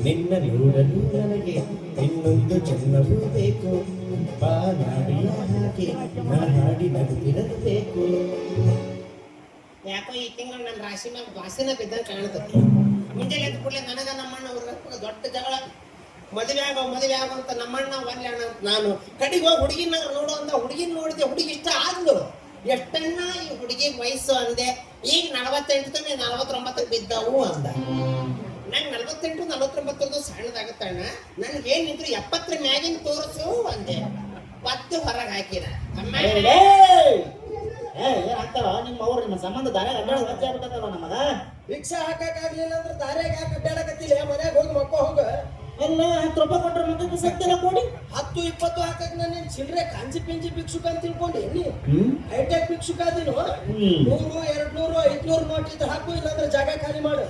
ನಿನ್ನ ನೋಡಲು ನನಗೆ ಇನ್ನೊಂದು ಜನ್ಮವೂ ಬೇಕು ಬಾನಾಡಿಯ ಹಾಗೆ ನಾ ಹಾಡಿ ನಗುತ್ತಿರಬೇಕು. ಯಾಕೋ ಈ ತಿಂಗಳು ನನ್ನ ರಾಶಿ ಮ್ಯಾಗ ವಾಸನೆ ಬಿದ್ದಂಗೆ ಕಾಣ್ತದೆ. ಮುಂಜಾನೆ ಎದ್ದು ಕೂಡಲೇ ನನಗ ನಮ್ಮಣ್ಣ ಅವ್ರ ದೊಡ್ಡ ಜಗಳ. ಮದುವೆ ಆಗೋ ಅಂತ ನಮ್ಮಣ್ಣ ಒಲ್ಲೆ ಅಣ್ಣ ನಾನು ಕಡೆಗೆ ಹೋಗಿ ಹುಡುಗಿನ ನೋಡು ಅಂತ ಹುಡುಗಿನ ನೋಡಿದೆ. ಹುಡುಗಿ ಇಷ್ಟ ಆದ್ಲು. ಎಷ್ಟಣ್ಣ ಈ ಹುಡುಗಿ ವಯಸ್ಸು ಅಂದೆ. ಈಗ 48 49 ಬಿದ್ದವು ಅಂದ. ನಂಗೆ 48 49 ಸಣ್ಣದಾಗತ್ತಣ್ಣ. ನನ್ಗೇನಿದ್ರು 70 ಮ್ಯಾಗಿನ ತೋರಿಸು ಅಂದೆ. ಪತ್ತು ಹೊರಗೆ ಹಾಕಿದ. ಆಗ್ತಾವ ನಿಮ್ಮ ಅವ್ರು ನಿಮ್ಮ ಸಂಬಂಧ ದಾರ್ಯಾಗ ಅಡ್ಡಾಡ ಗಚ್ಚ ಆಗ್ಬಿಟ್ಟದಲ್ಲ ನಮಗ. ರಿಕ್ಷಾ ಹಾಕಕ್ಕಾಗ್ಲಿಲ್ಲ ಅಂದ್ರೆ ದಾರ್ಯಾಗ ಯಾಕೆ ಅಡ್ಡಾಡಕತ್ತಿಲ್ಲ? ಮನ್ಯಾಗ ಹೋಗಿ ಹೋಗ. ಎಲ್ಲ 10 ರೂಪಾಯಿ ಕೊಟ್ರೆ ಮಗಕ್ಕೆ ಸತ್ಯಲ್ಲ ಕೊಡಿ. 10 20 ಹಾಕಕ್ ನಾನು ಚಿಲ್ಲರೆ ಕಾಂಜಿ ಪಿಂಜಿ ಭಿಕ್ಷುಕ ಅಂತ ತಿಳ್ಕೊಂಡೆ. ಹೈಟೆಕ್ ಭಿಕ್ಷುಕ ಅದಿನು. 100 200 500 ನೋಟ್ ಇದ್ರೆ ಹಾಕು, ಇಲ್ಲಾಂದ್ರೆ ಜಾಗ ಖಾಲಿ ಮಾಡು.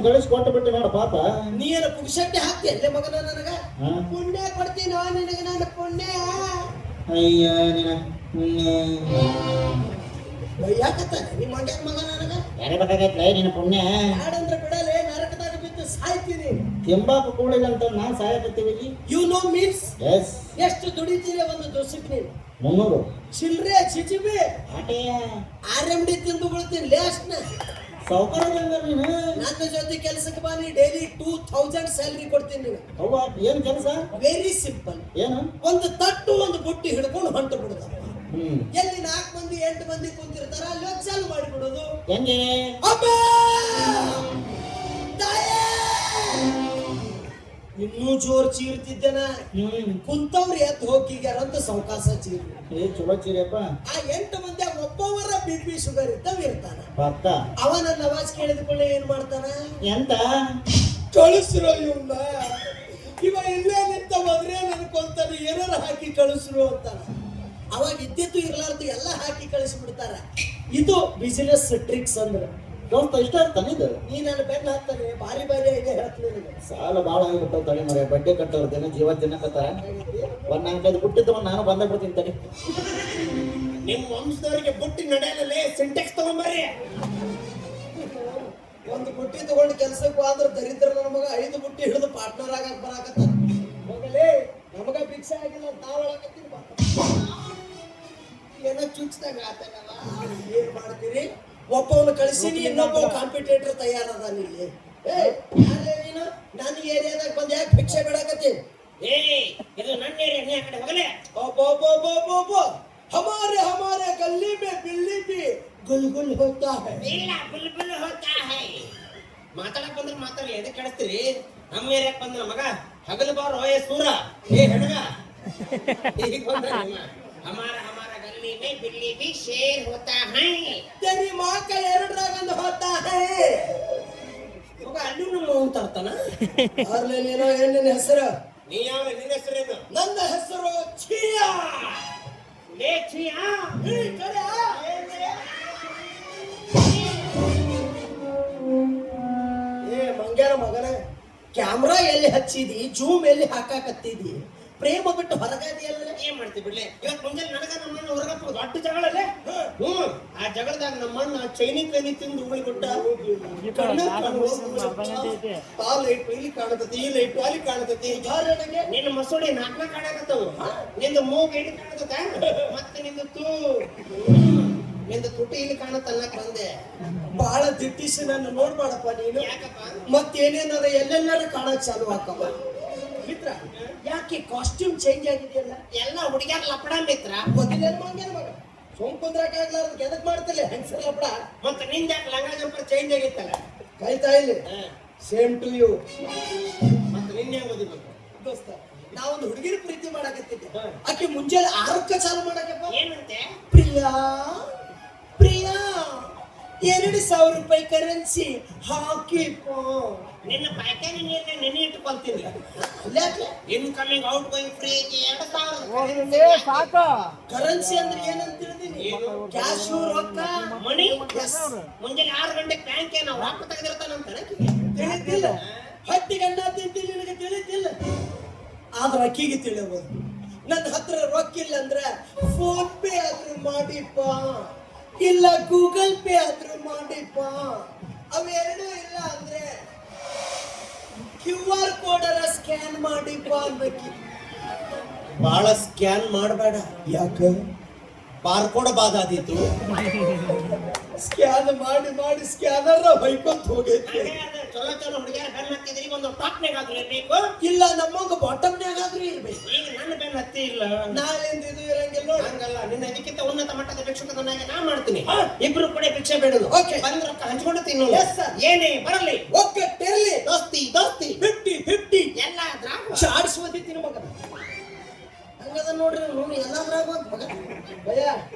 ಗಳಿಸಿ ಕೊಟ್ಟು ಬಿಟ್ಟು ನೋಡ ಪಾಪ. ನೀನು ಪುಕ್ಷಟ್ಟೆ ಹಾಕ್ತಿ ಅಲ್ಲೇ ಮಗನ ನನಗ. ಪುಣ್ಯ ಕೊಡ್ತೀನೋ ನಿನಗೆ ನಾನು ಪುಣ್ಯ. ಅಯ್ಯ ಯಾಕತ್ತಾನೆ ನಿಮ್ಮ ಮಂಡ್ಯದ ಮಗ ನನಗ? ಯಾರೇ ಬೇಕಾಗೈತ್ಲ ನಿನ್ನ ಪುಣ್ಯ? ಯಾರಂದ್ರೆ ಬಿಡಲೇ, ನರಕದಾಗ ಬಿದ್ದು ಸಾಯ್ತೀನಿ. ತೆಂಬಾಕು ಕೂಡಿಲ್ಲ ಅಂತ ನಾನು ಸಾಯಕತ್ತೀವಿ. You know means? ಎಸ್. ಎಷ್ಟು ದುಡಿತೀರಿ ಒಂದು ದೋಸಕ್ಕೆ ನೀನು? 300 ಚಿಲ್ರೆ ಚಿಚಿಬಿ ಆಟೆಯ RMD ತಿಂದು ಬಿಡ್ತೀನಿ ಲೇಸ್ನ. ಸೌಕರ್ಯ ನೀನು ನನ್ನ ಜೊತೆ ಕೆಲಸಕ್ಕೆ ಬಾ. ನೀ ಡೈಲಿ 2000 ಸ್ಯಾಲರಿ ಕೊಡ್ತೀನಿ ನೀನು. ಹೌದಾ? ಏನ್ ಕೆಲಸ? Very simple. ಏನು? ಒಂದು ತಟ್ಟು ಒಂದು ಬುಟ್ಟಿ ಹಿಡ್ಕೊಂಡು ಹೊಂಟು ಬಿಡುದಪ್ಪ. ಎಲ್ಲಿ 4 ಮಂದಿ 8 ಮಂದಿ ಕುಂತಿರ್ತಾರ ಅಲ್ಲಿ ಚಾಲು ಮಾಡಿಬಿಡೋದು. ಹೆಂಗೆ? ಇನ್ನೂ ಜೋರ್ ಚೀರ್ತಿದ್ದೇನ. ಕುಂತವ್ರು ಎದ್ದು ಹೋಗಿಗ್ಯಾರಂತ ಸಾವಕಾಶ ಚೀರ್. ಚಲೋ ಚೀರಿಯಪ್ಪ. ಆ 8 ಮಂದಿ ಒಬ್ಬವರ BP ಶುಗರ್ ಇದ್ದವ ಇರ್ತಾನ. ಅವನ ನವಾಜ್ ಕೇಳಿದ್ಕೊಳ್ಳೆ ಏನ್ ಮಾಡ್ತಾನ? ಎಂತ ಕಳಿಸ್ರೋ ಇವನ್ನ. ಇವ ಇಲ್ಲೇ ನಿಂತ ಹೋದ್ರೆ ನನ್ಕೊಂತಾನೆ ಏನಾರ ಹಾಕಿ ಕಳಿಸ್ರು ಅಂತಾನ. ಅವಾಗ ಇದ್ದಿದ್ದು ಇರ್ಲಾರ್ದು ಎಲ್ಲ ಹಾಕಿ ಕಳಿಸ್ಬಿಡ್ತಾರ. ಇದು ಬಿಸಿನೆಸ್ ಟ್ರಿಕ್ಸ್ ಅಂದ್ರೆ. ದೋಸ್ತ ಇಷ್ಟ ಆಗ್ತಾನೆ ಇದು. ನೀ ನನ್ನ ಬೆನ್ನ ಹಾಕ್ತಾನೆ ಬಾರಿ ಬಾರಿ ಐಡಿಯಾ ಹೇಳ್ತೀನಿ. ಸಾಲ ಬಾಳ ಆಗಿಬಿಟ್ಟವ್ ತಲೆ ಮರೆ. ಬಡ್ಡೆ ಕಟ್ಟೋರ್ದೇನೋ ಜೀವ ತಿನ್ನಕತ್ತಾರ. 4-5 ಬುಟ್ಟಿದ್ದವ ನಾನು ಬಂದ ಬಿಡ್ತೀನಿ ತಲೆ. ನಿಮ್ಮ ವಂಶದವರಿಗೆ ಬುಟ್ಟಿ ನಡೆಯಲೇ ಸಿಂಟೆಕ್ಸ್ ತಗೊಂಬರ್ರಿ. ಒಂದು ಬುಟ್ಟಿ ತಗೊಂಡು ಕೆಲ್ಸಕ್ಕೆ ಆದ್ರೆ ದರಿದ್ರ ನನ್ನ ಮಗ 5 ಬುಟ್ಟಿ ಹಿಡಿದು ಪಾರ್ಟ್ನರ್ ಆಗಕ್ ಬರಾಕತ್ತ. ಹೋಗಲೇ ನಮಗ ಭಿಕ್ಷೆ ಆಗಿಲ್ಲ ತಾವಳಕತ್ತೀನಿ. ಏನೋ ಚುಚ್ಚಿದಾಗ ಆತನವ. ಏನ್ ಮಾಡ್ತೀರಿ? ಒಬ್ಬವನ್ನ ಕಳಿಸೀನಿ, ಇನ್ನೊಬ್ಬ ಕಾಂಪಿಟೇಟರ್ ತಯಾರದ. ಇಲ್ಲಿ ಯಾರೇ ನೀನು? ನನ್ನ ಏರಿಯಾದಾಗ ಬಂದು ಯಾಕೆ ಭಿಕ್ಷೆ ಬಿಡಾಕತ್ತಿ? ಇದು ನನ್ನ ಏರಿಯಾ, ನೀ ಆ ಕಡೆ ಹೋಗಲೇ. हमारे गली में बिल्ली भी गुलगुल होता है. ಇಲ್ಲ ಬುಲ್ಬುಲ್ ಹೋತಾ ಹೈ. ಮಾತಾಡಕ್ ಬಂದ್ರೆ ಮಾತಾಡಲಿ, ಎದಕ್ಕೆ ಕೇಳಿಸ್ತೀರಿ? ನಮ್ಮ ಏರಿಯಾಕ್ ಬಂದ್ರ ಮಗ ಹಗಲು ಬಾರೋ ಏ ಸೂರ ಏ ಹೆಣಗ. ಈಗ ಬಂದ್ರೆ हमारा गली में बिल्ली भी शेर होता है. तेरी माँ का ಎರಡರಾಗಂದು होता है. ಮಗ ಅಲ್ಲಿ ನಮ್ಮ ಅಂತ ಅರ್ಥನ? ಅರ್ಲೆ ನೀನೋ ಏನೇನ ಹೆಸರು? ನೀ ಯಾವ? ನಿನ್ನ ಹೆಸರೇನು? ನನ್ನ ಹೆಸರು ಚಿಯಾ. ಲೇ ಚಿಯಾ, ಏ ಮಂಗ್ಯಾರ ಮಗನ, ಕ್ಯಾಮ್ರಾ ಎಲ್ಲಿ ಹಚ್ಚಿದಿ, ಜೂಮ್ ಎಲ್ಲಿ ಹಾಕಾಕತ್ತಿದಿ? ಪ್ರೇಮ ಬಿಟ್ಟು ಹೊರಗಾದಿಯಲ್ಲ. ಏನ್ ಮಾಡ್ತಿ ಬಿಡ್ಲೆ? ಇವತ್ತು ಮುಂಜಾನೆ ನನಗ ನಮ್ಮಣ್ಣ ಹೊರಗಪ್ಪ ದೊಡ್ಡ ಜಗಳಲ್ಲೇ. ಆ ಜಗಳದಾಗ ನಮ್ಮಣ್ಣ ಚೈನಿ ಕೈನಿ ತಿಂದು ಉಗುಳಿಬಿಟ್ಟ. ಆ ಲೈಟ್ ಇಲ್ಲಿ ಕಾಣತತಿ, ಈ ಲೈಟ್ ಅಲ್ಲಿ ಕಾಣತತಿ. ನಿನ್ನ ಮಸೂಡಿ 4 ಕಾಣಕತ್ತವು. ನಿಂದು ಮೂಗ್ ಎಲ್ಲಿ ಕಾಣತತ? ಮತ್ತೆ ನಿಂದು ತುಟಿ ಇಲ್ಲಿ ಕಾಣತ್ತನ್ನಕ್ ಬಂದೆ. ಬಹಳ ದಿಟ್ಟಿಸಿ ನನ್ನ ನೋಡ್ಬೇಡಪ್ಪ ನೀನು. ಯಾಕಪ್ಪ? ಮತ್ತೇನೇನಾರ ಎಲ್ಲೆಲ್ಲಾರ ಕಾಣಕ್ ಚಾಲು ಹಾಕವ. ಮಿತ್ರ, ಯಾಕೆ ಕಾಸ್ಟ್ಯೂಮ್ ಚೇಂಜ್ ಆಗಿದೆಯಲ್ಲ? ಎಲ್ಲ ಹುಡುಗ್ಯಾರ ಲಪಡ ಮಿತ್ರ. ಮೊದಲೇನ್ ಮಂಗ್ಯಾನ ಮಗ ಸೋಂಕುಂದ್ರಾಕಾಗ್ಲಾರ್ದು ಎದಕ್ ಮಾಡ್ತಿಲ್ಲ ಹೆಂಗಸರ ಲಪಡ? ಮತ್ತೆ ನಿಂದ ಯಾಕೆ ಲಂಗ ಜಂಪರ್ ಚೇಂಜ್ ಆಗಿತ್ತಲ್ಲ? ಕಾಯ್ತಾ ಇಲ್ಲಿ. Same to you. ಮತ್ತೆ ನಿನ್ನೆ ಓದಿಬೇಕು ದೋಸ್ತ, ನಾವೊಂದು ಹುಡುಗಿನ ಪ್ರೀತಿ ಮಾಡಕತ್ತಿದ್ದೆ. ಆಕೆ ಮುಂಜಾನೆ 6ಕ್ಕೆ ಚಾಲು ಮಾಡಕಪ್ಪ. ಏನಂತೆ? ಪ್ರಿಯಾ ಪ್ರಿಯಾ 2,000 ರೂಪಾಯಿ ಕರೆನ್ಸಿ ಹಾಕಿ. ನಿನ್ನ ಪಾಯ್ಕಾನಿ ನೀರ್ನ ನೆನೆ ಇಟ್ಟುಕೊಳ್ತೀನಿ. Incoming outgoing free 2,000 currency ಅಂದ್ರೆ ಏನಂತ ತಿಳಿದೀನಿ? ಕ್ಯಾಶು, ರೊಕ್ಕ, ಮನಿ. ಮುಂಜಾನೆ 6 ಗಂಟೆಗೆ ಬ್ಯಾಂಕ್ ನಾವು ರೊಕ್ಕ ತೆಗೆದಿರ್ತಾನಂತ ತಿಳಿದಿಲ್ಲ. ಆದ್ರೆ ಅಕ್ಕಿಗೆ ತಿಳಿಯಬಹುದು. ನನ್ನ ಹತ್ರ ರೊಕ್ಕ ಇಲ್ಲ ಅಂದ್ರೆ ಫೋನ್ ಪೇ ಆದ್ರೂ ಮಾಡಿಪ್ಪ, ಇಲ್ಲ ಗೂಗಲ್ ಪೇ ಆದ್ರೂ ಮಾಡಿಪ್ಪ. ಅವೆರಡೂ ಇಲ್ಲ ಅಂದ್ರೆ QR ಕೋಡ್ ಸ್ಕ್ಯಾನ್ ಮಾಡಿಪ್ಪ ಅನ್ಬೇಕಿ. ಬಹಳ ಸ್ಕ್ಯಾನ್ ಮಾಡಬೇಡ, ಯಾಕ ಬಾರ್ಕೋಡ್ ಬಾದಾದಿತ್ತು. ಸ್ಕ್ಯಾನ್ ಮಾಡಿ ಮಾಡಿ ಸ್ಕ್ಯಾನರ್ ಹೊಯ್ಕೊಂತ ಹೋಗೈತಿ. ಚಲೋ ಚಲೋ ಹುಡುಗಿಯರ ಬೆನ್ನ ಹತ್ತಿದ್ರಿ, ಒಂದು ಟಾಪ್ನಾಗಾದ್ರೂ ಇರ್ಬೇಕು, ಇಲ್ಲ ನಮ್ಮಂಗ ಬಾಟಮ್ನಾಗಾದ್ರೂ ಇರ್ಬೇಕು. ಈಗ ನನ್ನ ಬೆನ್ನ ಹತ್ತಿ ಇಲ್ಲ. ನಾಳೆಂದ ಇದು ಇರಂಗಿಲ್ಲ ನೋಡಿ. ಹಂಗಲ್ಲ, ನಿನ್ನ ಇದಕ್ಕಿಂತ ಉನ್ನತ ಮಟ್ಟದ ಭಿಕ್ಷುಕನಾಗಿ ನಾ ಮಾಡ್ತೀನಿ. ಇಬ್ರು ಕೂಡ ಭಿಕ್ಷೆ ಬೇಡುದು. Okay. ಬಂದ ರೊಕ್ಕ ಹಂಚ್ಕೊಂಡು ತಿನ್ನು. Yes, sir. ಏನೇ ಬರಲಿ, ಒಕ್ಕಟ್ಟಿರ್ಲಿ, ದೋಸ್ತಿ ದೋಸ್ತಿ 50-50 ಎಲ್ಲ ದ್ರಾಕ್ಷ ಚಾಡಿಸ್ಬೋದಿತ್ತೀನಿ ಮಗ. ಹಂಗದ ನೋಡ್ರಿ ನೋಡಿ ಎಲ್ಲಾದ್ರಾಗ ಅಂತ ಮಗ. ಭಯ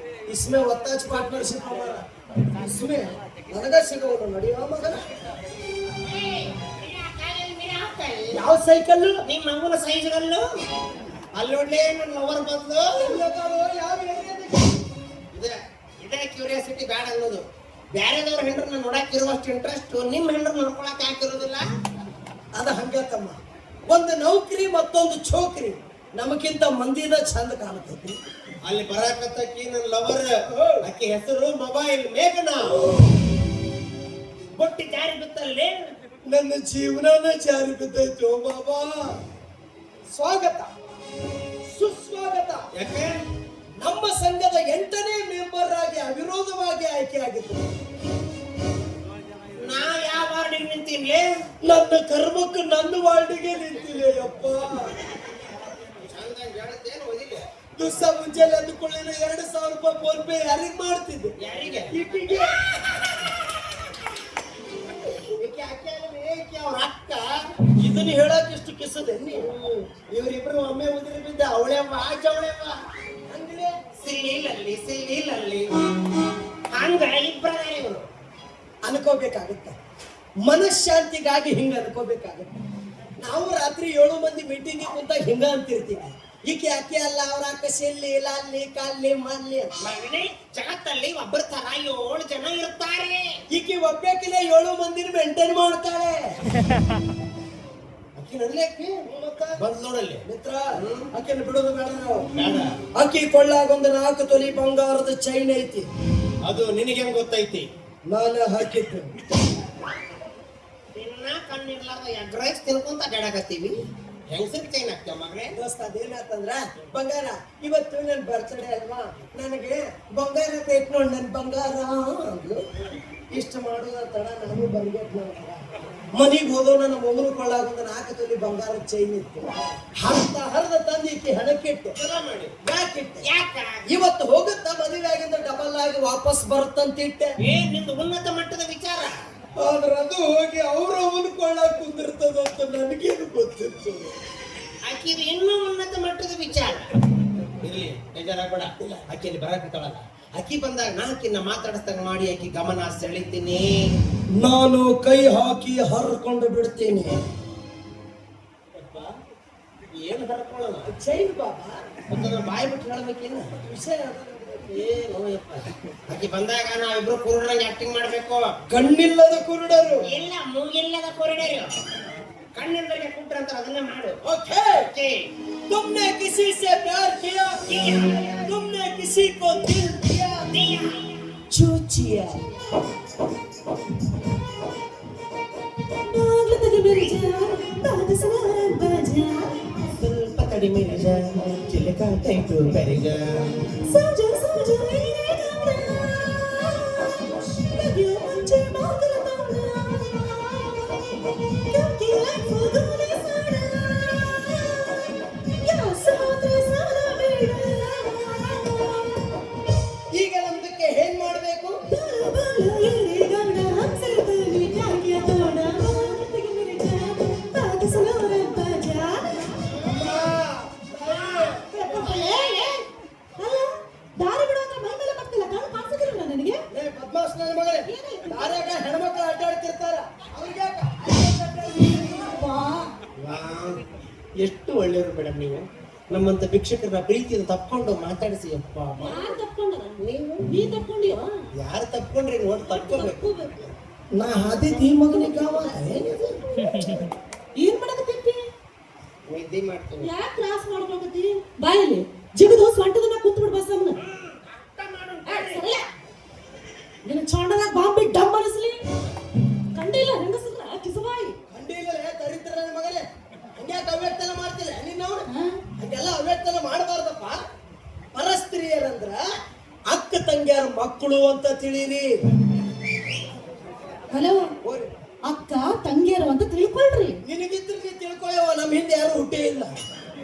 ಇಸ್ಮೆ ಒತ್ತಾಚ್ ಪಾರ್ಟ್ನರ್ಶಿಪ್ ಅಮಾರ ಇಸ್ಮೆ ನನಗ ಸಿಗೋದು ನಡೆಯುವ ಮಗನ. ಯಾವ ಸೈಕಲ್ ನಿಮ್ಮ ಮಗುನ ಸೈಜ್ಗಲ್ಲು ಅಲ್ಲಿ ನೋಡ್ಲೇ ನನ್ನ ಲವರ್ ಬಂದು ಯಾವ ಇದೇ ಕ್ಯೂರಿಯಾಸಿಟಿ ಬ್ಯಾಡ ಅನ್ನೋದು. ಬ್ಯಾರೆದವ್ರ ಹೆಂಡ್ರನ್ನ ನೋಡಕ್ ಇರುವಷ್ಟು ಇಂಟ್ರೆಸ್ಟ್ ನಿಮ್ಮ ಹೆಂಡ್ರ ನೋಡ್ಕೊಳಕ್ ಯಾಕಿರೋದಿಲ್ಲ? ಅದ ಹಂಗತ್ತಮ್ಮ. ಒಂದು ನೌಕರಿ ಮತ್ತೊಂದು ಚೋಕ್ರಿ ನಮಗಿಂತ ಮಂದಿದ ಚಂದ ಕಾಣ್ತೈತಿ. ಅಲ್ಲಿ ಬರಾಕತ್ತಕ್ಕಿ ನನ್ನ ಲವರ್, ಆಕಿ ಹೆಸರು ಮೊಬೈಲ್ ಮೇಘನಾ. ಬೊಟ್ಟಿ ಜಾರಿ ಬಿತ್ತಲ್ಲಿ ನನ್ನ ಜೀವನನ ಜಾರಿ ಬಿದ್ದೈತು ಬಾಬಾ. ಸ್ವಾಗತ ಸುಸ್ವಾಗತ. ಯಾಕೆ ನಮ್ಮ ಸಂಘದ 8ನೇ ಮೆಂಬರ್ ಆಗಿ ಅವಿರೋಧವಾಗಿ ಆಯ್ಕೆಯಾಗಿತ್ತು. ನಾ ಯಾವ ವಾರ್ಡಿಗೆ ನಿಂತೀನಿ? ನನ್ನ ಕರ್ಮಕ್ಕೆ ನನ್ನ ವಾರ್ಡಿಗೆ ನಿಂತಿಲ್ಲ ಅಪ್ಪ. ದಿವಸ ಮುಂಜಾನೆ ಅಂದುಕೊಳ್ಳಿನ 2,000 ರೂಪಾಯಿ ಫೋನ್ ಪೇ ಯಾರಿಗೆ ಮಾಡ್ತಿದ್ದೆ? ಯಾರಿಗೆ? ಈಕಿಗೆ. ಅವ್ರ ಅಕ್ಕ ಇದನ್ನ ಹೇಳಕ್ ಇಷ್ಟು ಕಿಸದೆ ಇವರಿಬ್ರು ಒಮ್ಮೆ ಉದಿರಿ ಬಿದ್ದ ಅವಳೆವ್ವ ಜವಳೆವ್ವ ಅಂದ್ರೆ ಸಿಲ್ಲಿಲಲ್ಲಿ ಹಂಗ ಇಬ್ಬರ ಇವರು ಅನ್ಕೋಬೇಕಾಗುತ್ತೆ. ಮನಃಶಾಂತಿಗಾಗಿ ಹಿಂಗ ಅನ್ಕೋಬೇಕಾಗುತ್ತೆ. ನಾವು ರಾತ್ರಿ 7 ಮಂದಿ ಮೀಟಿಂಗ್ ಕುಂತಾಗ ಹಿಂಗ ಅಂತಿರ್ತೀವಿ. ಈಕೆ ಯಾಕೆ ಅಲ್ಲ, ಅವ್ರ ಅಕ್ಕ ಸೆಲ್ಲಿ ಲಾಲ್ಲಿ ಕಾಲ್ಲಿ ಮಾಲ್ಲಿ. ಮಗನೇ, ಜಗತ್ತಲ್ಲಿ ಒಬ್ಬರ ತರ 7 ಜನ ಇರ್ತಾರೆ. ಈಕೆ ಒಬ್ಬೇಕಿಲ್ಲ 7 ಮಂದಿನ ಮೇಂಟೈನ್ ಮಾಡ್ತಾಳೆ. ಅಕ್ಕಿ ನಡ್ಲೇಕಿ ಬಂದ್ ನೋಡಲ್ಲಿ ಮಿತ್ರ, ಆಕೆನ ಬಿಡೋದು ಬೇಡ ನಾವು. ಬೇಡ. ಆಕಿ ಕೊಳ್ಳಾಗೊಂದು 4 ತೊಲಿ ಬಂಗಾರದ ಚೈನ್ ಐತಿ. ಅದು ನಿನಗೆ ಹೆಂಗ್ ಗೊತ್ತೈತಿ? ನಾನು ಹಾಕಿದ್ದು. ನಿನ್ನ ಕಣ್ಣಿರ್ಲಾರ್ದ ಎಗ್ ರೈಸ್ ತಿನ್ಕೊಂತ ಅಡ್ಡಾಡಕತ್ತೀವಿ. ಹೆಂಗಸರ್ ಚೈನ್ ಹಾಕ್ತೇವ ಮಗನೇ. ದೋಸ್ತ ಅದೇನಾತಂದ್ರ, ಬಂಗಾರ ಇವತ್ತು ನನ್ ಬರ್ತಡೇ ಅಲ್ವಾ, ನನಗೆ ಬಂಗಾರ ಬೇಕು ನೋಡಿ, ನನ್ ಬಂಗಾರ ಅಂದ್ಲು. ಇಷ್ಟ ಮಾಡೋದ ತಡ ನಾನು ಬರ್ಬೇಕು. ಮನಿಗೆ ಹೋದೋ ನನ್ನ ಮಗನು ಕೊಳ್ಳಾಗೊಂದು 4 ತೊಲಿ ಬಂಗಾರದ ಚೈನ್ ಇತ್ತು. ಹರಿದ ತಂದು ಈಕೆ ಹಣಕ್ಕಿಟ್ಟು. ಚಲೋ ಮಾಡಿ. ಯಾಕಿಟ್ಟೆ? ಯಾಕ? ಇವತ್ತು ಹೋಗುತ್ತ ಮದುವೆ ಆಗಿಂದ ಡಬಲ್ ಆಗಿ ವಾಪಸ್ ಬರ್ತಂತಿಟ್ಟೆ. ನಿಂದು ಉನ್ನತ ಮಟ್ಟದ ವಿಚಾರ. ಆದ್ರೆ ಅದು ಹೋಗಿ ಅವ್ರ ಅವನು ಕೊಳ್ಳಾಕ್ ಕುಂದಿರ್ತದಂತ ನನಗೇನು ಗೊತ್ತಿತ್ತು. ಆಕಿದು ಇನ್ನೂ ಉನ್ನತ ಮಟ್ಟದ ವಿಚಾರ. ಇರ್ಲಿ, ಬೇಜಾರಾಗ್ಬೇಡ. ಆಕಿಯಲ್ಲಿ ಬರಾಕತ್ತಾಳಲ್ಲ, ಆಕಿ ಬಂದಾಗ ನಾಕಿನ್ನ ಮಾತಾಡಿಸ್ದಂಗ ಮಾಡಿ ಆಕಿ ಗಮನ ಸೆಳಿತೀನಿ. ನಾನು ಕೈ ಹಾಕಿ ಹರ್ಕೊಂಡು ಬಿಡ್ತೀನಿ. ಏನು ಹರ್ಕೊಳ್ಳೋಣ? ಚೈನ್ ಬಾಬಾ ಬಾಯಿ ಬಿಟ್ಟು ಹೇಳ್ಬೇಕೇನು ವಿಷಯ. ಏನು ಯಪ್ಪ, ಆಕಿ ಬಂದಾಗ ನಾವಿಬ್ರು ಕುರುಡಂಗೆ ಆಕ್ಟಿಂಗ್ ಮಾಡ್ಬೇಕು. ಕಣ್ಣಿಲ್ಲದ ಕುರುಡರು. ಇಲ್ಲ, ಮೂಗಿಲ್ಲದ ಕೊರಡರು. ಕಣ್ಣಿಲ್ಲದಕ್ಕೆ ಕುಟ್ರ ಅಂತ ಅದನ್ನ ಮಾಡು. Okay okay. तुमने किसी से प्यार किया, तुमने किसी को दिल दिया, चूचिया ಸ್ವಲ್ಪ ಕಡಿಮೆ ಚಿಲಕ ಟೈಟು ಕರಿಗ ಈಗ ನಮ್ದಕ್ಕೆ ಏನ್ ಮಾಡ್ಬೇಕು? ಬದ್ಮಾಸ್ ನನ್ನ ಮಗಳೇ, ದಾರ್ಯಾಗ ಹೆಣ್ಮಕ್ಳು ಅಡ್ಡಾಡ್ತಿರ್ತಾರ, ಅವ್ರಿಗೆ ಎಷ್ಟು ಒಳ್ಳೆಯವರು ಮೇಡಮ್ ನೀವು. ನಮ್ಮಂತ ಭಿಕ್ಷಕರ ಪ್ರೀತಿಯನ್ನು ತಪ್ಕೊಂಡು ಮಾತಾಡಿಸಿ ಅಪ್ಪ. ಯಾರು ತಪ್ಕೊಂಡ್ರಿ ನೋಡಿ ತಪ್ಕೋಬೇಕು. ನಾ ಹಾದಿದ್ ಈ ಮಗನಿಗೆ ಏನ್ ಮಾಡಕತ್ತಿ? ನಿದ್ದೆ ರೆಡಿ ಮಾಡ್ತೀನಿ. ಯಾಕೆ ಕ್ಲಾಸ್ ಮಾಡ್ಬೇಕತಿ ಬಾಯಲ್ಲಿ ಜಿಗದು ಸೊಂಟದ ಮ್ಯಾಗ ಕುಂತ್ ಬಿಡ್ ಬಸ್ ಅವನು ನಿನ್ನ ಚೊಂಡದಾಗ ಬಾಂಬಿ ಡಮ್ ಅನಿಸ್ಲಿ ಕಂಡಿಲ್ಲ ಹೆಂಗಸಲ್ಲ ಕಿಸಬಾಯಿ ಕಂಡಿಲ್ಲೇ ತರಿತರ ಮಗನೇ ಹಂಗ್ಯಾಕೆ ಅವ್ಯಕ್ತನ ಮಾಡ್ತಿಲ್ಲ ನೀನು ಹಂಗೆಲ್ಲ ಅವ್ಯಕ್ತನ ಮಾಡಬಾರ್ದಪ್ಪ. ಪರಸ್ತ್ರೀಯರಂದ್ರ ಅಕ್ಕ ತಂಗಿಯರ ಮಕ್ಕಳು ಅಂತ ತಿಳಿರಿ. ಹಲೋ ಅಕ್ಕ ತಂಗಿಯರು ಅಂತ ತಿಳ್ಕೊಳ್ರಿ. ನಿನಗಿದ್ರೆ ನೀ ತಿಳ್ಕೊಯವ, ನಮ್ಮ ಹಿಂದೆ ಯಾರು ಹುಟ್ಟೇ ಇಲ್ಲ.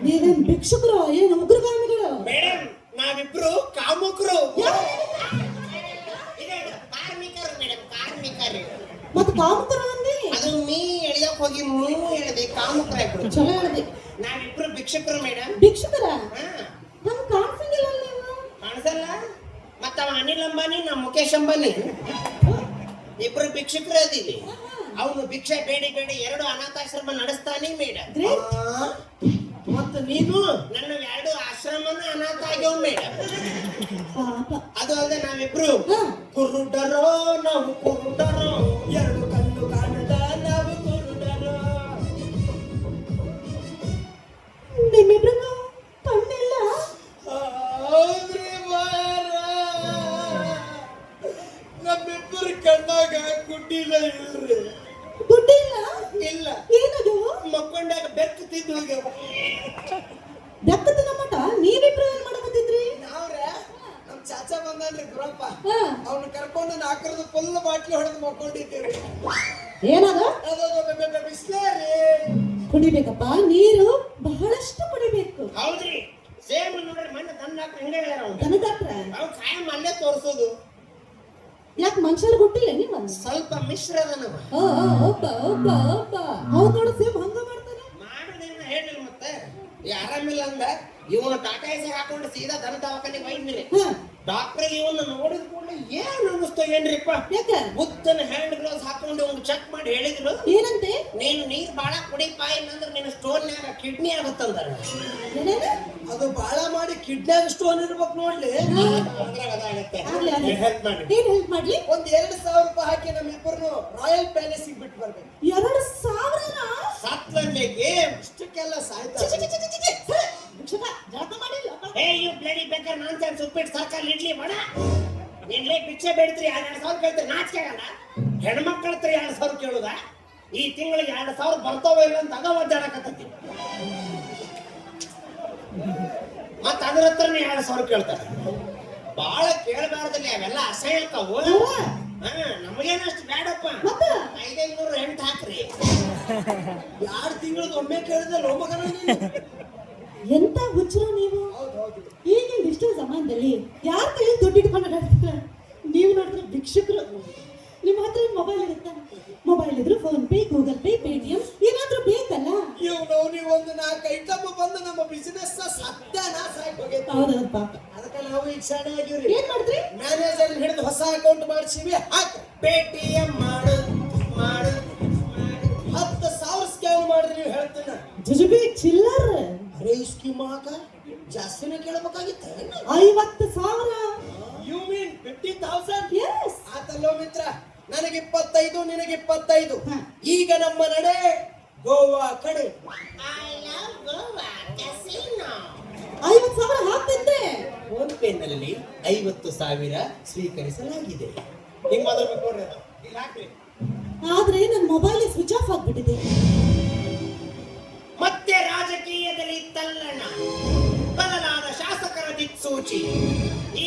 ನೀವೇನ್ ಭಿಕ್ಷುಕರು ಏನು ಉಗ್ರಗಾಮಿಗಳು? ಮೇಡಮ್ ನಾವಿಬ್ರು ಕಾಮುಕರು. ಕಾರ್ಮಿಕರು ಮೇಡಮ್, ಕಾರ್ಮಿಕರು. ಮತ್ತ ಕಾಮುಕರು ಅಂದಿ ಅದು ಮೀ ಎಳಿಯಕ್ ಹೋಗಿ ಮೂ ಎಳದೆ ಕಾಮುಕರಾಗ್ಬಿಡು. ಚಲೋ ಹೇಳ್ದಿ. ನಾವಿಬ್ರು ಭಿಕ್ಷುಕರು ಮೇಡಮ್. ಭಿಕ್ಷುಕರ ನಮ್ ಕಾಣಿಸಂಗಿಲ್ಲ ನೀವು. ಕಾಣಿಸಲ್ಲ? ಮತ್ತ ಅವ ಅನಿಲ್ ಅಂಬಾನಿ, ನಾ ಮುಖೇಶ್ ಅಂಬಾನಿ ಇಬ್ರು ಭಿಕ್ಷುಕರು ಅದೀವಿ. ಅವನು ಭಿಕ್ಷೆ ಬೇಡಿ ಬೇಡಿ 2 ಅನಾಥಾಶ್ರಮ ನಡೆಸ್ತಾನೆ ಮೇಡಮ್. ಮತ್ತೆ ನೀನು ನನ್ನ 2 ಆಶ್ರಮನ ಅನಾಥ ಆಗ್ಯವ ಮೇಡಮ್. ಪಾಪ ಅದು ಅಲ್ಲದೆ ನಾವಿಬ್ರು ಕುರುಡರೋ, ನಾವು ಕುರುಡರೋ, 2 ಕಣ್ಣು ಕಾಣದ ನಾವು ಕುರುಡರು. ನಿಮ್ಮಿಬ್ರಿಗೂ ಕಣ್ಣಿಲ್ಲ? ಹೌದ್ರಿ ಮಾರ, ನಮ್ಮಿಬ್ಬರು ಕಣ್ಣಾಗ ಗುಡ್ಡಿಲ್ಲ ಇಲ್ರಿ. ದುಡ್ಡಿಲ್ಲ? ಇಲ್ಲ, ಏನದು? ಮಕ್ಕೊಂಡಾಗ ಬೆಕ್ಕು ತಿದ್ದು ಹೋಗ್ಯಾವ. ಬೆಕ್ಕದ ಮಠ ನೀವಿಬ್ರು ಏನ್ ಮಾಡಕತ್ತಿದ್ರಿ? ನಾವ್ರೆ ನಮ್ ಚಾಚಾ ಬಂದನ್ರಿ ಗುರಪ್ಪ, ಹಾ. ಅವ್ನ ಕರ್ಕೊಂಡು 4 ಫುಲ್ ಬಾಟ್ಲಿ ಹೊಡೆದು ಮಕ್ಕೊಂಡಿದ್ದೀವಿ. ಏನದ? ಅದು ಬಿಸ್ಲೇರಿ. ಕುಡಿಬೇಕಪ್ಪ, ನೀರು ಬಹಳಷ್ಟು ಕುಡಿಬೇಕು. ಹೌದ್ರಿ, ಸೇಮ್ ನೋಡ್ರಿ ಮೊನ್ನೆ ತಂದ ಹಂಗೆ ಹೇಳ್ಯಾರ ಅವ್ನು. ದನದಾತ್ರ ಅವ್ ಕಾಯಂ ಅಲ್ಲೇ ತೋರಿಸೋದು. ಯಾಕೆ ಮನುಷ್ಯರು ಗೊತ್ತಿಲ್ಲ ನೀವು? ಸ್ವಲ್ಪ ಮಿಶ್ರ ಅದನವ. ಒಬ್ಬ ಒಬ್ಬ ಒಬ್ಬ ಅವ್ರು ನೋಡ ಸೇಮ್ ಹಂಗ ಮಾಡ್ತಾನೆ. ಮಾಡೋದೇನ ಹೇಳಿಲ್ಲ ಮತ್ತೆ. ಈ ಆರಾಮಿಲ್ಲ ಅಂದ ಇವನು ಟಾಟಾ ಎಸಿ ಹಾಕೊಂಡು ಸೀದಾ ದನ ದವಾಖಾನೆಗೆ ಒಯ್ದ್ಮೇಲೆ ಡಾಕ್ಟರ್ಗೆ ಇವನ್ನ ನೋಡಿದ ಕೂಡಲೇ ಏನ್ ಅನ್ನಿಸ್ತು ಏನ್ರಿಪ್ಪ? ಯಾಕೆ? ಉದ್ದನ ಹ್ಯಾಂಡ್ ಗ್ಲೌಸ್ ಹಾಕೊಂಡು ಅವ್ನು ಚೆಕ್ ಮಾಡಿ ಹೇಳಿದ್ರು, ಏನಂತೆ? ನೀನು ನೀರ್ ಬಾಳ ಕುಡಿಪ ಇಲ್ಲಂದ್ರೆ ನಿನ್ನ ಸ್ಟೋನ್ಯಾಗ ಕಿಡ್ನಿ ಆಗುತ್ತಂದಾರ. ಏನೇನು? ಅದು ಬಾಳ ಮಾಡಿ ಕಿಡ್ನ್ಯಾಗ ಸ್ಟೋನ್ ಇರ್ಬೇಕು ನೋಡ್ಲಿ. ಆಗ್ಲಿ, ಆಗ್ಲಿ. ಹೆಲ್ಪ್ ಮಾಡಿ. ಏನ್ ಹೆಲ್ಪ್ ಮಾಡ್ಲಿ? ಒಂದ್ 2,000 ರೂಪಾಯಿ ಹಾಕಿ ನಮ್ಮಿಬ್ಬರನ್ನು ರಾಯಲ್ ಪ್ಯಾಲೇಸ್ ಬಿಟ್ಟು ಬರ್ಬೇಕು. 2,000? ಸತ್ಲಂದೇಗೆ ಇಷ್ಟಕ್ಕೆಲ್ಲ ಸಾಯ್ತಾ ಛೆ, ಛೆ, ಛೆ, ಛೆ, ಛೆ, ಛೆ. ಸರಿ, ಭಿಕ್ಷುಕ, ಜಳಕ ಮಾಡಿಲ್ಲ. Hey you bloody baker nonsense ಉಪ್ಪಿಟ್ಟು ಸರ್ಕಲ್ ಇಡ್ಲಿ ವಡ. ನೀನ್ ಲೇ ಭಿಕ್ಷೆ ಬೇಡ್ತೀರಿ 2,000 ಕೇಳ್ತೀರಿ, ನಾಚಿಕೆ ಆಗಲ್ಲ? ಹೆಣ್ಮಕ್ಳ ಹತ್ರ 2,000 ಕೇಳುದ? ಈ ತಿಂಗಳಿಗೆ 2,000 ಬರ್ತಾವ ಇಲ್ಲ ಅಂತ ಅದ ಒದ್ದಾಡಕತ್ತಿ. ಮತ್ತ ಅದ್ರ ಹತ್ರನೇ 2,000 ಕೇಳ್ತಾರೆ. ಬಾಳ ಕೇಳಬಾರ್ದಲ್ಲಿ, ಅವೆಲ್ಲ ಅಸಹ್ಯಕ್ಕವು. ನಮಗೇನಷ್ಟು ಬೇಡಪ್ಪ. 500 ಎಂಟು ಹಾಕ್ರಿ. 2 ತಿಂಗಳದ ಒಮ್ಮೆ ಕೇಳಿದಲ್ಲ ಮಗನ ನೀನು. ಎಂತ ಹುಚ್ಚರು ನೀವು. ಹೌದು, ಈಗಿನ ಡಿಜಿಟಲ್ ಜಮಾನದಲ್ಲಿ ಯಾರ ಕೈ ದುಡ್ಡು ಇಟ್ಕೊಂಡು ಅಡ್ಡಾಡ್ತಿಲ್ಲ. ನೀವು ನೋಡಿದ್ರೆ ಭಿಕ್ಷುಕರು. ನಿಮ್ಮ ಹತ್ರ ಮೊಬೈಲ್ ಇರುತ್ತಾ? ಮೊಬೈಲ್ ಇದ್ರು phone pay, Google pay, Paytm ಏನಾದ್ರೂ ಬೇಕಲ್ಲ. ನೀವು ಒಂದು 4 ಐಟಮ್ ಬಂದು ನಮ್ಮ ಬಿಸಿನೆಸ್ ಸತ್ಯನಾಶ ಆಗಿ ಹೋಗೈತೆ. ಹೌದೌದು ಪಾಪ. ಅದಕ್ಕೆ ನಾವು ಈಗ ಶಾಣೆ ಆಗಿವ್ರಿ. ಏನ್ ಮಾಡಿದ್ರಿ? ಮ್ಯಾನೇಜರ್ ಹಿಡಿದು ಹೊಸ ಅಕೌಂಟ್ ಮಾಡಿಸಿವಿ. ಹಾಕಿ ಪೇಟಿಎಂ ಮಾಡು ಮಾಡು 10,000 ಸ್ಕ್ಯಾನ್ ಮಾಡ್ರಿ. ನೀವು ಹೇಳ್ತೀನ ಜುಜುಬಿ ಚಿಲ್ಲರ್. ಅರೆ ಈ ಸ್ಕೀಮ್ ಹಾಕ ಜಾಸ್ತಿನೇ ಕೇಳಬೇಕಾಗಿತ್ತ. 50,000. You mean 50,000? ಎಸ್. ಆತಲ್ಲೋ ಮಿತ್ರ, ನನಗೆ 25, ನಿನಗೆ 25. ಹ. ಈಗ ನಮ್ಮ ನಡೆ ಗೋವಾ ಕಡೆ. I love Goa casino. 50,000 ಹಾಕ್ತಿದ್ದೆ. ಫೋನ್ ಪೇ ನಲ್ಲಿ 50,000 ಸ್ವೀಕರಿಸಲಾಗಿದೆ. ಹಿಂಗ್ ಮಾತಾಡ್ಬೇಕು ನೋಡ್ರಿ ಅದು. ಇಲ್ಲಿ ಹಾಕ್ರಿ. ಆದ್ರೆ ನನ್ನ ಮೊಬೈಲ್ ಸ್ವಿಚ್ ಆಫ್ ಆಗ್ಬಿಟ್ಟಿದೆ. ಮತ್ತೆ ರಾಜಕೀಯದಲ್ಲಿ ತಲ್ಲಣ, ಬದಲಾದ ಶಾಸಕರ ದಿಕ್ಸೂಚಿ.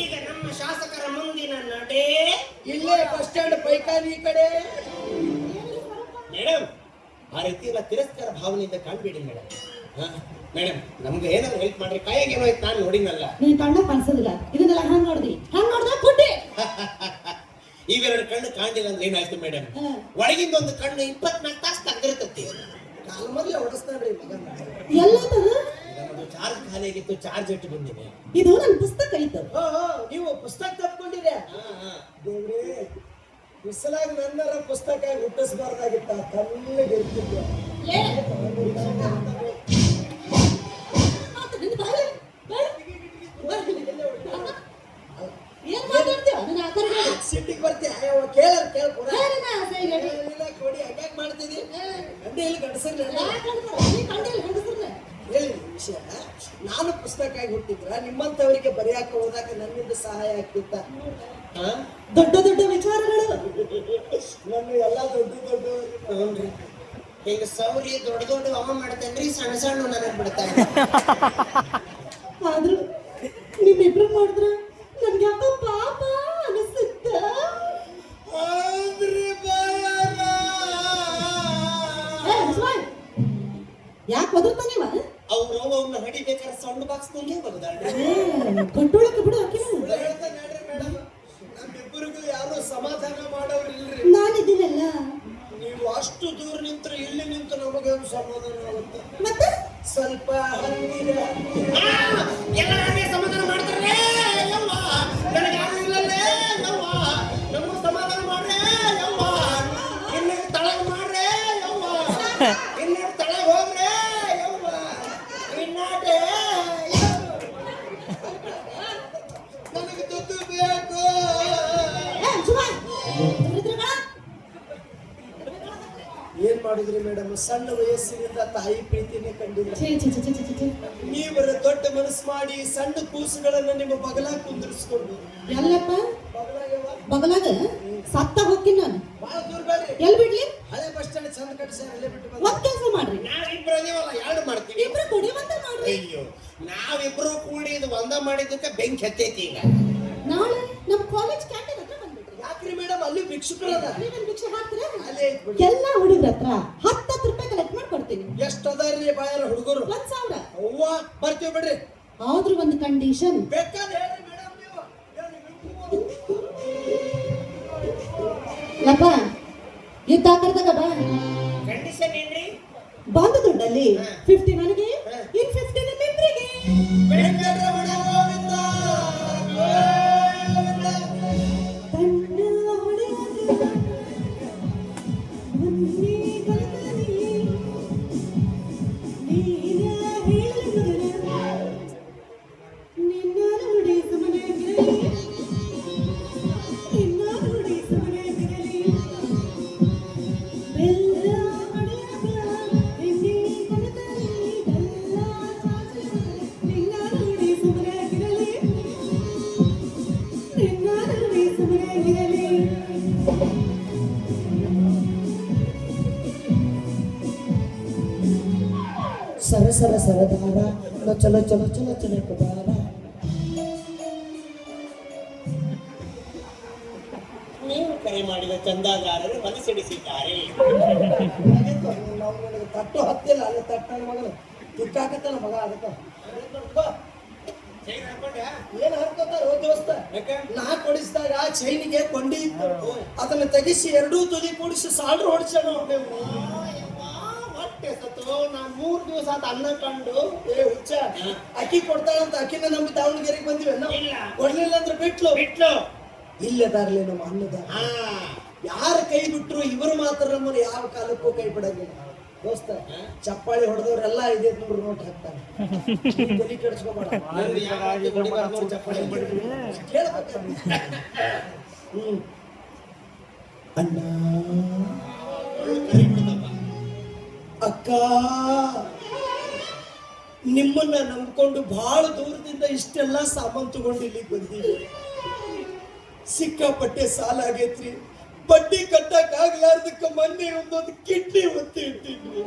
ಈಗ ನಮ್ಮ ಶಾಸಕರ ಮುಂದಿನ ನಡೆ ಇಲ್ಲೇ ಬಸ್ ಸ್ಟ್ಯಾಂಡ್ ಪೈಕಾನಿ ಕಡೆ. ಮೇಡಮ್, ಆ ರೀತಿ ಎಲ್ಲ ತಿರಸ್ಕಾರ ಭಾವನೆಯಿಂದ ಕಾಣ್ಬೇಡಿ ಮೇಡಮ್. ಮೇಡಮ್, ನಮ್ಗೆ ಏನಾದ್ರು ಹೆಲ್ಪ್ ಮಾಡ್ರಿ. ಕೈಯಾಗ ಏನೋ ಆಯ್ತು, ನಾನು ನೋಡಿನಲ್ಲ. ನೀನ್ ಕಣ್ಣ ಕಾಣಿಸೋದಿಲ್ಲ. ಇದನ್ನೆಲ್ಲ ಹಂಗ್ ನೋಡ್ದಿ, ಹಂಗ್ ನೋಡ್ದ ಕೊಟ್ಟೆ. ಇವೆರಡು ಕಣ್ಣು ಕಾಣಿಲ್ಲ ಅಂದ್ರೆ ಏನಾಯ್ತು ಮೇಡಮ್? ಒಳಗಿಂದ ಒಂದು ಕಣ್ಣು 24 ತಾಸು ತೆಗ್ದಿರ್ತತಿ. ಕಾಲ ಮೊದಲೇ ಹೊಡೆಸ್ತಾನ್ರಿ ಮಗನ. ಎಲ್ಲೈತದು? ನಮ್ಮದು ಚಾರ್ಜ್ ಖಾಲಿ ಆಗಿತ್ತು, ಚಾರ್ಜ್ ಇಟ್ಟು ಬಂದಿನಿ. ಇದು ನನ್ನ ಪುಸ್ತಕ ಇತ್ತು. ನೀವು ಪುಸ್ತಕ ತಪ್ಕೊಂಡಿರಿ. ದೇವ್ರೇ, ಬಿಸಲಾಗ ನನ್ನರ ಪುಸ್ತಕ ಹುಟ್ಟಿಸ್ಬಾರ್ದಾಗಿತ್ತ. ಕಣ್ಣಿಗೆ ಇರ್ತಿದ್ದೆ. ಏನ್ ಮಾತಾಡ್ತೀಯ? ನನ್ನ ಆತರ ಸಿಟ್ಟಿಗೆ ಬರ್ತೀಯ? ಕೇಳ ಪುರ ಯಾರನ್ನ ಕೊಡಿ. ಹಂಗ್ಯಾಕ್ ಮಾಡ್ತಿದಿ? ಗಂಡಿ ಇಲ್ಲಿ ಗಂಡಸರ್ಲಿ ನೀ ಕಂಡಿಲ್ಲ ಹೆಂಗಸ್ರನ್ನ. ಹೇಳಿ ವಿಷಯ. ನಾನು ಪುಸ್ತಕ ಆಗಿ ಹುಟ್ಟಿದ್ರ ನಿಮ್ಮಂತವರಿಗೆ ಬರೆಯಾಕ ಓದಾಕ ನನ್ನಿಂದ ಸಹಾಯ ಆಗ್ತಿತ್ತ? ದೊಡ್ಡ ದೊಡ್ಡ ವಿಚಾರಗಳು. ನನ್ನ ಎಲ್ಲ ದೊಡ್ಡ ದೊಡ್ಡ ನೋಡ್ರಿ ಈಗ ಸೌರಿ ದೊಡ್ಡ ದೊಡ್ಡ ಅವ ಮಾಡ್ತೇನ್ರಿ, ಸಣ್ಣ ಸಣ್ಣ ನನಗ್ ಬಿಡ್ತಾನೆ. ಆದ್ರೂ ನಿಮ್ಮಿಬ್ರು ನೋಡಿದ್ರ ನನ್ಗೆ ಯಾಕೋ ಪಾಪ ಅನಿಸುತ್ತ. ಯಾಕೆ ಒದರ್ತಾ ನೀವ? ಅವ್ರು ಅವ್ನ ಹಡಿಬೇಕಾದ್ರೆ ಸೌಂಡ್ ಬಾಕ್ಸ್ ನಂಗೆ ಬಗ್ದಾಳ್ರಿ. ಕಂಟ್ರೋಳಕ್ಕೆ ಬಿಡು ಆಕಿನ. ಮೇಡಮ್, ನಮ್ಮಿಬ್ಬರಿಗೂ ಯಾರು ಸಮಾಧಾನ ಮಾಡೋರು ಇಲ್ರಿ. ನಾನಿದ್ದೀನಲ್ಲ. ನೀವು ಅಷ್ಟು ದೂರ ನಿಂತ್ರೆ ಇಲ್ಲಿ ನಿಂತು ನಮಗೆ ಒಂದು ಸಮಾಧಾನ ಆಗುತ್ತೆ. ಮತ್ತೆ ಸ್ವಲ್ಪ ಹಂಗಿರ ಎಲ್ಲರಿಗೆ ಸಮಾಧಾನ ಮಾಡ್ತಾರೆ. ಯವ್ವ ನನಗೆ ಯಾರು ಇಲ್ಲಲ್ಲೇ ಯವ್ವ, ನಮಗೂ ಸಮಾಧಾನ ಮಾಡ್ರೆ ಯವ್ವ, ಇನ್ನು ತಳಗ್ ಮಾಡ್ರೆ ಯವ್ವ, ಇನ್ನು ತಳಗ್ ಹೋಗ್ರೆ ಯವ್ವ, ಇನ್ನಾಟೆ ನನಗೆ ದುಡ್ಡು ಬೇಕು. ಏನ್ ಮಾಡಿದ್ರಿ ಮೇಡಮ್? ಸಣ್ಣ ವಯಸ್ಸಿನಿಂದ ತಾಯಿ ಪ್ರೀತಿನೇ ಕಂಡಿಲ್ಲ. ನೀವರ ದೊಡ್ಡ ಮನಸ್ಸು ಮಾಡಿ ಸಣ್ಣ ಕೂಸುಗಳನ್ನ ನಿಮ್ಮ ಬಗಲಾಗ ಕುಂದಿರಿಸ್ಕೊಂಡು ಎಲ್ಲಪ್ಪ ಬಗಲಾಗ ಸತ್ತ ಹೋಗ್ತೀನಿ ನಾನು. ಬಹಳ ದೂರ ಬೇಡ್ರಿ. ಎಲ್ಲಿ ಬಿಡ್ಲಿ? ಹಳೆ ಬಸ್ ಸ್ಟ್ಯಾಂಡ್ ಚಂದ ಕಟ್ಸ ಅಲ್ಲೇ ಬಿಟ್ಟು ಒಂದ್ ಕೆಲಸ ಮಾಡ್ರಿ, ನಾವಿಬ್ರು ಅದೀವಲ್ಲ, ಎರಡು ಮಾಡ್ತೀವಿ. ಇಬ್ರು ಕೊಡಿ ಒಂದ ಮಾಡ್ರಿ. ಅಯ್ಯೋ, ನಾವಿಬ್ರು ಕೂಡಿ ಇದು ಒಂದ ಮಾಡಿದ್ದಕ್ಕೆ ಬೆಂಕಿ ಹತ್ತೈತಿ. ಈಗ ನಾಳೆ ನಮ್ ಕಾಲೇಜ್ ಕ್ಯಾಂಟೀನ್ ಹತ್ರ ಬಂದ್ಬಿಟ್ರಿ. ಯಾಕ್ರಿ ಮೇಡಮ್? ಅಲ್ಲಿ ಭಿಕ್ಷುಕರದ ನೀವೇನ್ ಭಿಕ್ಷೆ ಹಾಕ್ತೀರಾ? ಅಲ್ಲೇ ಐತ್ ಬಿಡಿ. ಎಲ್ಲ ಹುಡುಗ್ರ ಹತ್ರ 10 ರೂಪಾಯಿ ಕಲೆಕ್ಟ್ ಮಾಡ್ಕೊಡ್ತೀನಿ. ಎಷ್ಟು ಅದಾರ್ರಿ ಬಾಯಲ್ಲ ಹುಡುಗರು? 1,000. ಅವ್ವ ಬರ್ತೀವಿ ಬಿಡ್ರಿ. ಆದ್ರೂ ಒಂದು ಕಂಡೀಷನ್. ಬೇಕಾದ್ರೆ ಹೇಳ್ರಿ ಮೇಡಮ್ ನೀವು. ಲಪ್ಪ ಯುದ್ಧ ಕರ್ದಾಗ ಬಾ. ಕಂಡೀಷನ್ ಏನ್ರಿ? ಬಂದ ದುಡ್ಡಲ್ಲಿ 50 ನನಗೆ, ಇನ್ 50 ನಿಮ್ಮಿಬ್ರಿಗೆ. ವೆಂಕಟರಮಣ ಗೋವಿಂದ ಗೋವಿಂದ. ಕಣ್ಣ ಹೊಡೆಯದ ಒಂದೇ ಕಲಕಲಿ, ನೀನ ಹೇಳಲು ಮಗನ, ನಿನ್ನ ನೋಡಿ ಸುಮ್ಮನೆಗಿರಲಿ, ನಿನ್ನ ನೋಡಿ ಸುಮ್ಮನೆಗಿರಲಿ. ಬೆಲ್ಲ ಹೊಡೆಯದ ಹಿಂದಿ ಕಲಕಲಿ, ಬೆಲ್ಲ ಚಾಚಲು ನಿನ್ನ ನೋಡಿ ಸುಮ್ಮನೆಗಿರಲಿ, ನಿನ್ನ ನೋಡಿ ಸುಮ್ಮನೆಗಿರಲಿ. ಸರ ಸರ ಸರದಾರ ಚಲೋ ಚಲೋ ಚಲೋ ಚಲೋ ಕುದಾರ. ನೀವು ಕರೆ ಮಾಡಿದ ಚಂದಾದಾರರು ಮನಸ್ಸಿಡಿಸಿದ್ದಾರೆ. ನಾವು ನನಗೆ ತಟ್ಟು ಹತ್ತಿಲ್ಲ, ಅಲ್ಲಿ ತಟ್ಟ ನನ್ನ ಮಗನ ತಿಕ್ಕಾಕತ್ತಲ್ಲ ಮಗ. ಅದಕ್ಕೆ ಏನ್ ಹಾಕೋತಾರ ದೋಸ್ತ? ನಾ ಕೊಡಿಸಿದಾಗ ಚೈನಿಗೆ ಕೊಂಡಿ ಇತ್ತು, ಅದನ್ನ ತೆಗಿಸಿ ಎರಡೂ ತುದಿ ಕೂಡಿಸಿ ಸಾಲ್ರು ಹೊಡಿಸ್ಯಾನ. ಹೊಟ್ಟೆ ಸತ್ತು ನಾ 3 ದಿವಸ ಆತ ಅನ್ನ ಕಂಡು. ಏ ಹುಚ್ಚ, ಅಕ್ಕಿ ಕೊಡ್ತಾಳಂತ ಅಕ್ಕಿನ ನಂಬಿ ದಾವಣಗೆರೆಗೆ ಬಂದಿವೆ. ಇಲ್ಲ. ಕೊಡ್ಲಿಲ್ಲ ಅಂದ್ರೆ ಬಿಟ್ಲು. ಇಲ್ಲದಾರ್ಲಿ ನಮ್ಮ ಅನ್ನದ. ಹಾ, ಯಾರ ಕೈ ಬಿಟ್ರು ಇವರು ಮಾತ್ರ ನಮ್ಮನ್ನು ಯಾವ ಕಾಲಕ್ಕೂ ಕೈ ಬಿಡಂಗಿಲ್ಲ ದೋಸ್ತ. ಚಪ್ಪಾಳಿ ಹೊಡೆದವ್ರೆಲ್ಲ 500 ನೋಟ್ ಹಾಕ್ತಾರೆ. ತಲೆ ಕೆಡಿಸ್ಕೋಬೇಡ. ಚಪ್ಪಾಳಿ ಅಣ್ಣ, ಅಕ್ಕ, ನಿಮ್ಮನ್ನ ನಂಬ್ಕೊಂಡು ಬಹಳ ದೂರದಿಂದ ಇಷ್ಟೆಲ್ಲ ಸಾಮಾನು ತಗೊಂಡು ಇಲ್ಲಿಗೆ ಬಂದೀವಿ. ಸಿಕ್ಕಾಪಟ್ಟೆ ಸಾಲ ಆಗೈತ್ರಿ. ಬಡ್ಡಿ ಕಟ್ಟಕ್ ಆಗ್ಲಾರ್ದಕ್ಕ ಮೊನ್ನೆ ಒಂದೊಂದು ಕಿಡ್ನಿ ಒತ್ತಿ ಇಟ್ಟಿದ್ವಿ.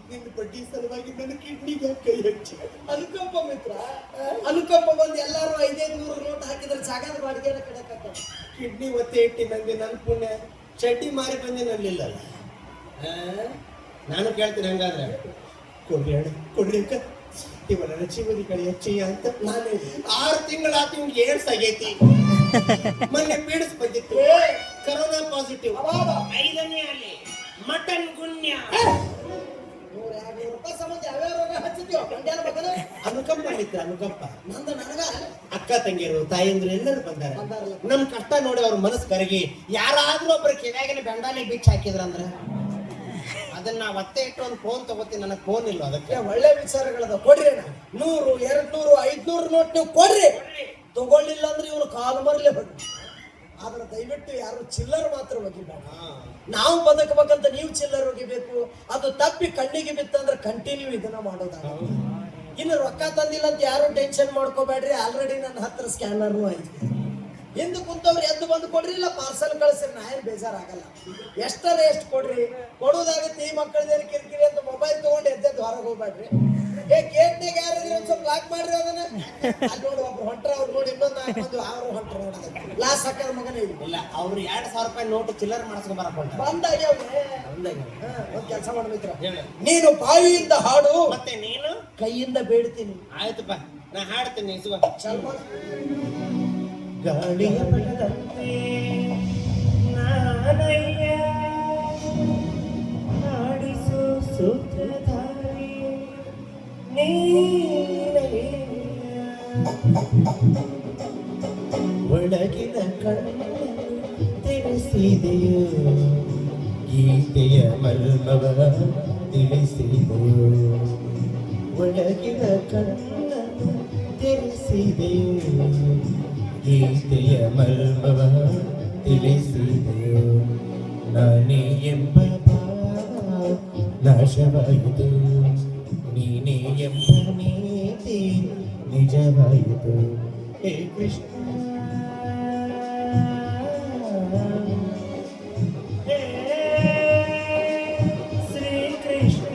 ನಿನ್ನ ಬಡ್ಡಿ ಸಲುವಾಗಿ ನನ್ನ ಕಿಡ್ನಿಗೆ ಕೈ ಹಚ್ಚಿ ಅನುಕಂಪ ಮಿತ್ರ, ಅನುಕಂಪ ಬಂದು ಎಲ್ಲಾರು 500 ನೋಟ್ ಹಾಕಿದ್ರೆ ಜಾಗದ ಬಾಡಿಗೆನ ಕಡಕ ಕಿಡ್ನಿ ಒತ್ತೆ ಇಟ್ಟಿ ನಂಗೆ ನನ್ನ ಪುಣ್ಯ ಚಡ್ಡಿ ಮಾರಿ ಬಂದಿನಲ್ಲಿಲ್ಲ. ನಾನು ಕೇಳ್ತೀನಿ ಹಂಗಾದ್ರೆ ಕೊಡ್ರಿ ಅಣ್ಣ, ಕೊಡ್ರಿ ಅಕ್ಕ, ಇವನ ಜೀವನಿ ಕಡೆ ಹೆಚ್ಚಿಯ ಅಂತ. ನಾನೇ 6 ತಿಂಗಳಾತು ಇವ್ನಿಗೆ ಏಡ್ಸ್ ಆಗೈತಿ. ಮೊನ್ನೆ ಪೀಡಿಸ್ ಬಂದಿತ್ತು, ಕರೋನಾ ಪಾಸಿಟಿವ್. 5ನೇ ಅಲ್ಲಿ ಮಟನ್ ಗುಣ್ಯ. 100-200 ರೂಪಾಯಿ ಸಂಬಂಧ ಯಾವ್ಯಾವ ರೋಗ ಹಚ್ಚಿದ್ಯೋ ಮಂಡ್ಯಾನ ಮಗನ. ಅನುಕಂಪ ಮಿತ್ರ, ಅನುಕಂಪ. ನಂದು ನನಗ ಅಕ್ಕ ತಂಗಿಯರು ತಾಯಂದ್ರು ಎಲ್ಲರೂ ಬಂದಾರ. ನಮ್ ಕಷ್ಟ ನೋಡಿ ಅವ್ರ ಮನಸ್ಸು ಕರಗಿ ಯಾರಾದ್ರೂ ಒಬ್ರು ಕಿವ್ಯಾಗಿನ ಬೆಂಡಾಲಿ ಬಿಚ್ಚ ಹಾಕಿದ್ರಂದ್ರ ಅದನ್ನ ನಾ ಒತ್ತೆ ಇಟ್ಟು ಒಂದು ಫೋನ್ ತಗೋತೀನಿ. ನನಗೆ ಫೋನ್ ಇಲ್ಲ, ಅದಕ್ಕೆ ಒಳ್ಳೆ ವಿಚಾರಗಳದ. ಕೊಡ್ರಿ ಅಣ್ಣ, 100, 200, 500 ನೋಟ್ ನೀವು ಕೊಡ್ರಿ. ತಗೊಳ್ಳಿಲ್ಲ ಅಂದ್ರೆ ಇವನು ಕಾಲು ಮರಲೇ ಹೊಡ್ರಿ. ಆದ್ರೆ ದಯವಿಟ್ಟು ಯಾರು ಚಿಲ್ಲರ್ ಮಾತ್ರ ಒಗಿಬೇಡ. ನಾವು ಬದುಕಬೇಕಂತ ನೀವು ಚಿಲ್ಲರ್ ಒಗಿಬೇಕು. ಅದು ತಪ್ಪಿ ಕಣ್ಣಿಗೆ ಬಿತ್ತಂದ್ರೆ ಕಂಟಿನ್ಯೂ ಇದನ್ನ ಮಾಡೋದಾಗ. ಇನ್ನು ರೊಕ್ಕ ತಂದಿಲ್ಲ ಅಂತ ಯಾರು ಟೆನ್ಷನ್ ಮಾಡ್ಕೋಬೇಡ್ರಿ. ಆಲ್ರೆಡಿ ನನ್ನ ಹತ್ರ ಸ್ಕ್ಯಾನರ್ನು ಐತಿ. ಹಿಂದೆ ಕುಂತವ್ರು ಎದ್ದು ಬಂದು ಕೊಡ್ರಿ, ಇಲ್ಲ ಪಾರ್ಸಲ್ ಕಳಿಸ್ರಿ, ನಾ ಏನು ಬೇಜಾರಾಗಲ್ಲ. ಎಷ್ಟರ ಎಷ್ಟು ಕೊಡ್ರಿ, ಕೊಡೋದಾಗತ್ತೆ. ಈ ಮಕ್ಕಳದೇನು ಕಿರಿಕಿರಿ ಅಂತ ಮೊಬೈಲ್ ತಗೊಂಡು ಎದ್ದೆದ್ದು ಹೊರಗೆ ಹೋಗ್ಬೇಡ್ರಿ. ಗೇಟ್ನಾಗ ಯಾರಾದ್ರೂ ಒಂದ್ ಸ್ವಲ್ಪ ಲಾಕ್ ಮಾಡ್ರಿ ಅದನ್ನ. ಅಲ್ಲಿ ನೋಡಿ ಒಬ್ರು ಹೊಂಟ್ರ, ಅವ್ರು ನೋಡಿ ಇನ್ನೊಂದು 4 ಮಂದಿ ಅವ್ರು ಹೊಂಟ್ರ ನೋಡೋದಕ್ಕೆ ಲಾಸ್ ಹಾಕೋದ್ ಮಗನೇ ಇಲ್ಲ, ಅವ್ರು 2000 ರೂಪಾಯಿ ನೋಟು ಚಿಲ್ಲರ್ ಮಾಡಿಸ್ಕೊಂಡ್ ಬರಕೊಂಡ ಬಂದಾಗ್ಯಾವ್ರೆ. ಒಂದ್ ಕೆಲಸ ಮಾಡು ಮಿತ್ರ, ನೀನು ಬಾಯಿಯಿಂದ ಹಾಡು, ಮತ್ತೆ ನೀನು ಕೈಯಿಂದ ಬೇಡ್ತೀನಿ. ಆಯ್ತಪ್ಪ, ನಾ ಹಾಡ್ತೀನಿ ಇಸುವ. ಚಾಲು ಮಾಡು. ಗಾಳಿಯ ಪಟದಂತೆ ನಾನಯ್ಯ ನಾಡಿಸು ಸೂತ್ರಧಾರಿ ನೀನಯ್ಯ. ಒಳಗಿನ ಕಣ್ಣು ತಿಳಿಸಿದೆಯೋ, ಗೀತೆಯ ಮರ್ಮವ ತಿಳಿಸಿದೆಯೋ. ಒಳಗಿನ ಕಣ್ಣು ತಿಳಿಸಿದೆಯೋ, ಗೀತೆಯ ಮರ್ಮವ ತಿಳಿಸಿದೆಯೋ. ನಾನೇ ಎಂಬ ಭಾವ ನಾಶವಾಯಿತು, ನೀನೇ ಎಂಬ ನೀತಿ ನಿಜವಾಯಿತು. ಹೇ ಕೃಷ್ಣ, ಹೇ ಶ್ರೀಕೃಷ್ಣ.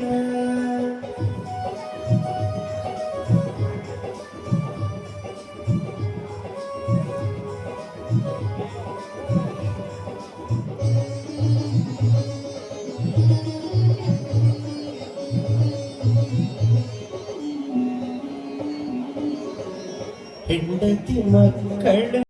ಹೆಂಡತಿ ಮಕ್ಕಳು